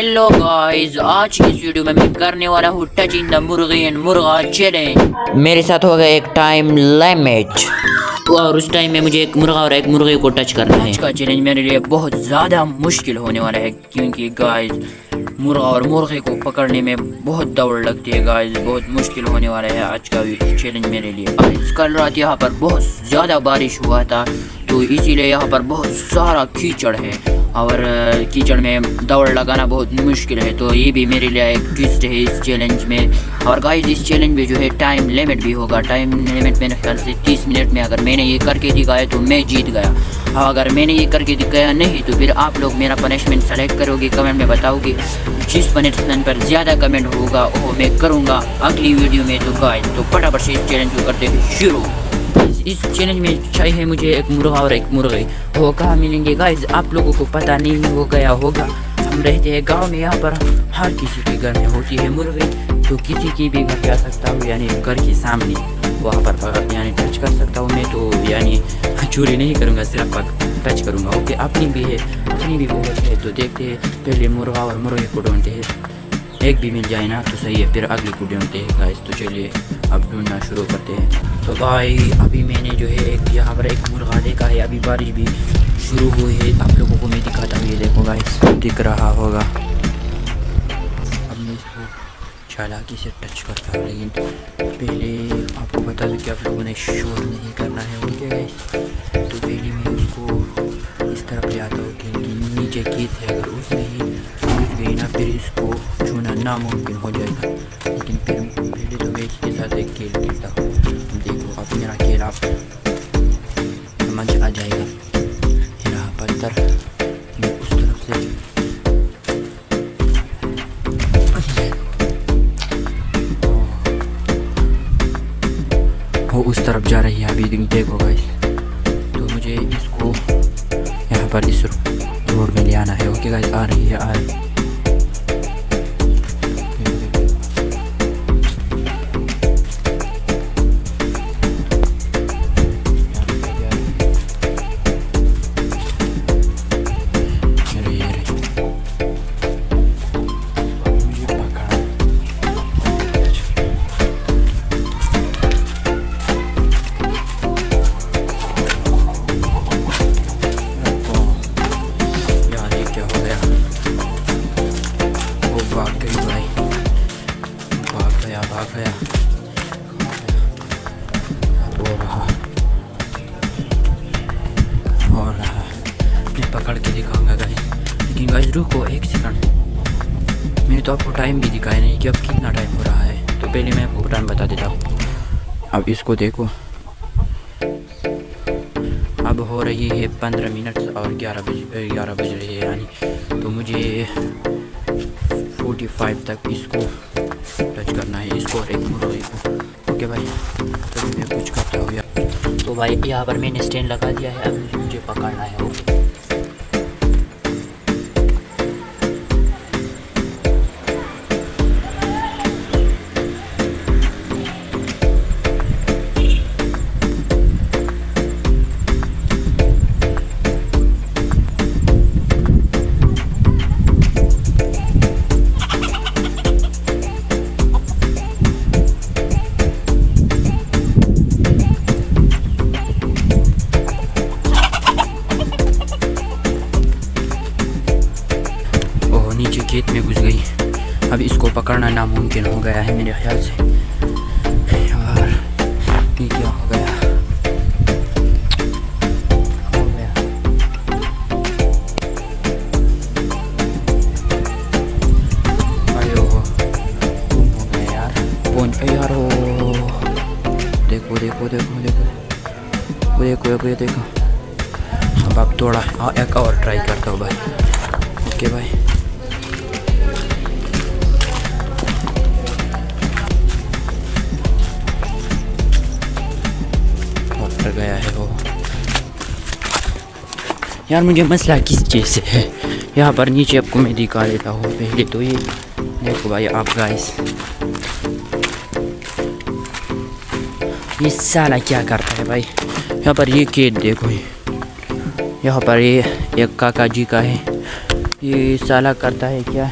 Hello guys, आज की इस वीडियो में मैं करने वाला हूँ टचिंग द मुर्गी एंड मुर्गा चैलेंज। मेरे साथ होगा एक टाइम लिमिट और उस टाइम में मुझे एक मुर्गा और एक मुर्गे को टच करना है। इसका चैलेंज मेरे लिए बहुत ज़्यादा मुश्किल होने वाला है क्योंकि गाइस मुर्गा और मुर्गे को पकड़ने में बहुत दौड़ लगती है। गाइस बहुत मुश्किल होने वाला है आज का चैलेंज मेरे लिए। कल रात यहाँ पर बहुत ज़्यादा बारिश हुआ था तो इसीलिए यहाँ पर बहुत सारा कीचड़ है और कीचड़ में दौड़ लगाना बहुत मुश्किल है। तो ये भी मेरे लिए एक ट्विस्ट है इस चैलेंज में। और गाइस इस चैलेंज में जो है टाइम लिमिट भी होगा। टाइम लिमिट मेरे ख्याल से 30 मिनट में अगर मैंने ये करके दिखाया तो मैं जीत गया। अगर मैंने ये करके दिखाया नहीं तो फिर आप लोग मेरा पनिशमेंट सेलेक्ट करोगे, कमेंट में बताओगे। जिस पनिशमेंट पर ज़्यादा कमेंट होगा वो मैं करूँगा अगली वीडियो में। तो गाइस तो फटाफट से इस चैलेंज को करते हैं शुरू। इस चैलेंज में चाहिए मुझे एक मुर्गा और एक मुर्गी। वो कहाँ मिलेंगे गाइस आप लोगों को पता नहीं हो गया होगा। हम रहते हैं गांव में, यहाँ पर हर किसी के घर में होती है मुर्गी। तो किसी की भी घर जा सकता हूँ, यानी घर के सामने वहाँ पर यानी टच कर सकता हूँ मैं। तो यानी चोरी नहीं करूँगा, सिर्फ टच करूँगा। ओके अपनी भी है, अपनी भी बहुत है। तो देखते हैं पहले मुर्गा और मुर्गे को ढूंढते हैं। एक भी मिल जाए ना तो सही है, फिर अगले को ढूंढते हैं गाइस। तो चलिए अब ढूंढना शुरू करते हैं। तो भाई अभी मैंने जो है एक यहाँ पर एक मुर्गा देखा है। अभी बारिश भी शुरू हुई है, आप लोगों को मैं दिखाता हूँ। ये देखो गाइस दिख रहा होगा। अब मैं इसको चालाकी से टच करता हूँ, लेकिन पहले आपको बता दूँ कि आप लोगों ने शोर नहीं करना है। ओके गाइस तो पहले मैं उसको इस तरफ ले आता हूँ क्योंकि नीचे खेत है। अगर उसमें ही घुस गई ना फिर इसको छूना नामुमकिन हो जाएगा। लेकिन फिर पहले तो मैं इसके साथ एक खेल खेलता हूँ। देखो अब मेरा खेल आप समझ आ जाएगा। मेरा पत्थर मैं उस तरफ से वो उस तरफ जा रही है। अभी देखो गाइस तो मुझे इसको यहाँ पर इस रोड में ले आना है। ओके गाइस आ रही है, आ रही है। भाग गया और रहा। मैं पकड़ के दिखाऊंगा गाइस, लेकिन गाइस रुको एक सेकंड। मैंने तो आपको टाइम भी दिखाया नहीं कि अब कितना टाइम हो रहा है। तो पहले मैं आपको टाइम बता देता हूँ। अब इसको देखो अब हो रही है 15 मिनट और 11 बज रही है यानी। तो मुझे 45 तक इसको टच करना है, इसको और एक मुर्गे को। ओके भाई तो मैं कुछ करता हूँ यार। तो भाई यहाँ पर मैंने स्टैंड लगा दिया है, अब मुझे पकड़ना है। ओके नीचे खेत में घुस गई। अब इसको पकड़ना नामुमकिन हो गया है मेरे ख्याल से। यार ये क्या हो गया? अयो गुम हो गया यार। पहुंच यार हो। देखो देखो देखो देखो देखो ये देखो। अब थोड़ा एक और ट्राई करता हूँ भाई। ओके भाई गया है वो। यार मुझे मसला किस चीज़ से है यहाँ पर नीचे आपको मैं दिखा देता हूँ। पहले तो ये देखो भाई आप गाइस, ये साला क्या करता है भाई। यहाँ पर ये खेत देखो, यहाँ पर ये एक काका जी का है। ये साला करता है क्या,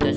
10